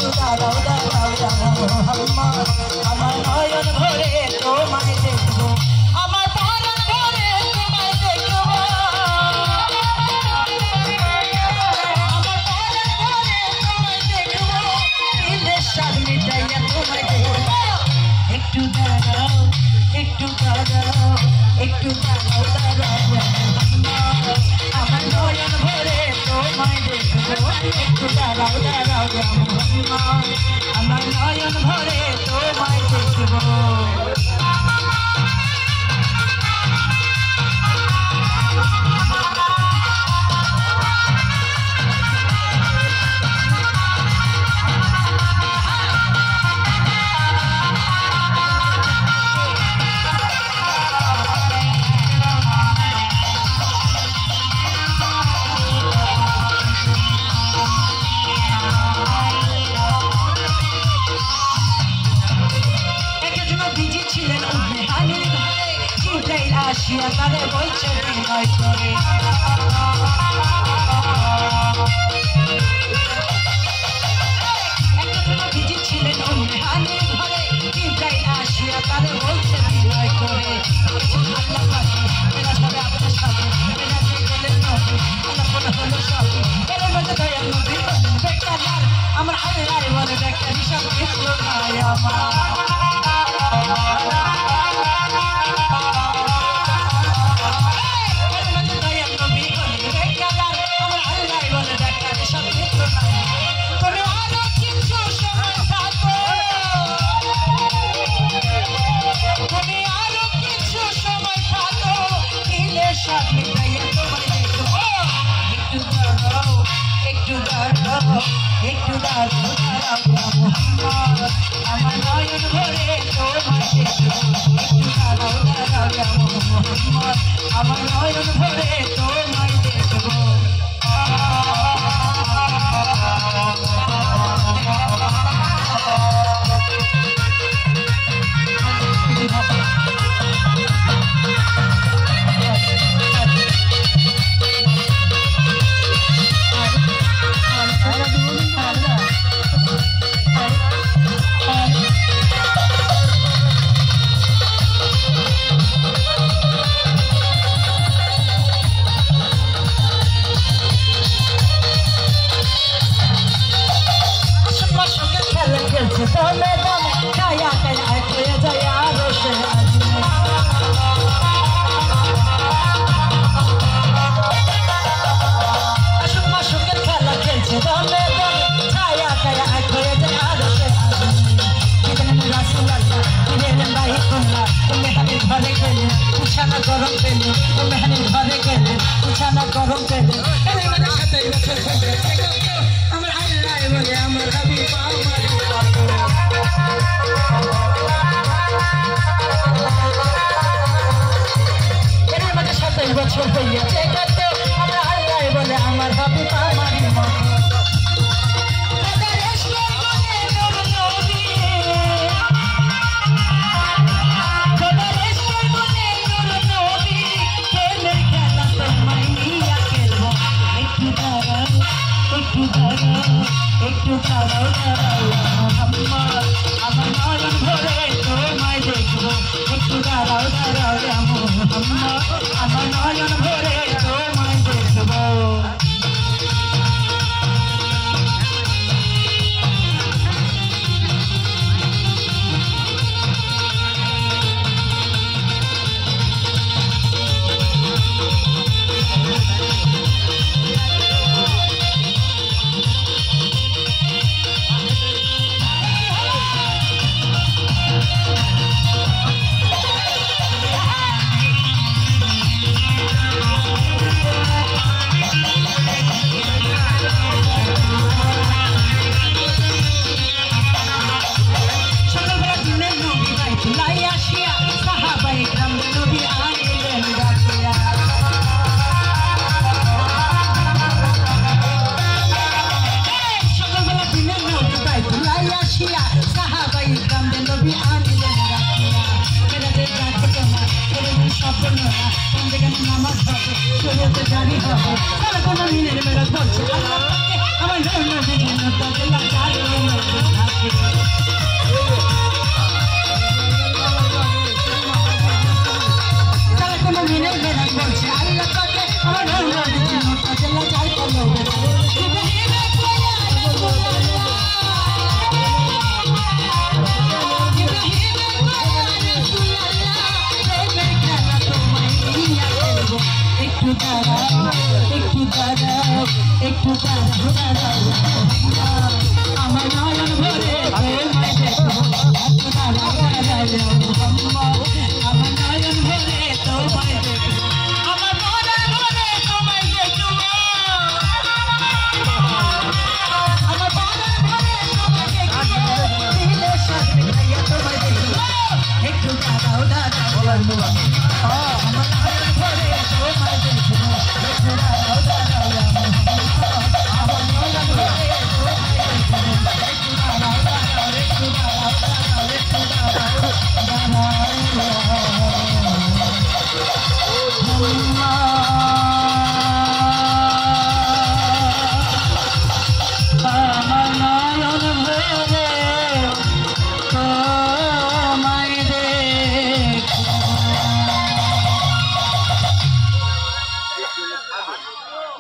একটু দাঁড়াও দাঁড়াও মোহাম্মদ আমার নয়ন ভরে তোমায় দেখবো আমার প্রাণ ভরে তোমায় দেখবো আমার প্রাণ ভরে তোমায় দেখবো দিলের স্বাদ মিটাইয়া তোমায় দেখবো একটু দাঁড়াও একটু দাঁড়াও একটু দাঁড়াও দাঁড়াও মোহাম্মদ আমার নয়ন ভরে তোমায় দেখবো একটু দাঁড়াও দাঁড়াও মোহাম্মদ আমার নয়ন ভরে তোমায় দেখবো আসিয়া তারে বলছে বিনয় করে একটা বিজি ছিলেন হানির ঘরে চিন্তাই আসিয়া তারে বলছে বিনয় করে আল্লাহ পাশে এরা সবে আপনার সাথে এরা যে গেলেন নদী আল্লাহ বলে হলো সব এর মধ্যে দয়াল নদী বেকার আমার আল্লাহ বলে দেখা হিসাব ক্ষেত্র নাই আমার একটু দাঁড়াও মোহাম্মদ আমার নয়ন ভরে তোমায় দেখবো একটু দাঁড়াও মোহাম্মদ আমার নয়ন ভরে তোমায় দেখবো দমে দমে ছায়া ছায়া হয়ে যায় আরো সে আসুক মাসুকের খেলা খেলছে দমে দমে ছায়া ছায়া হয়ে যায় আরো সে ভাই কন্যা তুমি হানি ঘরে গেলে বিছানা গরম পেলে তুমি হানি ঘরে গেলে বিছানা গরম পেলে আমার আল্লাহ বলে আমার হাবিব এর মধ্যে 27 বছর হইয়াছে কত আমার আল্লাহ বলে আমার হাবিব আমারই মতো একটু দাঁড়াও মোহাম্মদ আমার নয়ন ভরে তোমায় দেখবো একটু দাঁড়াও মোহাম্মদ আমার নয়ন ভরে তোমায় দেখবো আমার আমার নয়ন ভরে তোমায় দেখবো, এত তারা যায়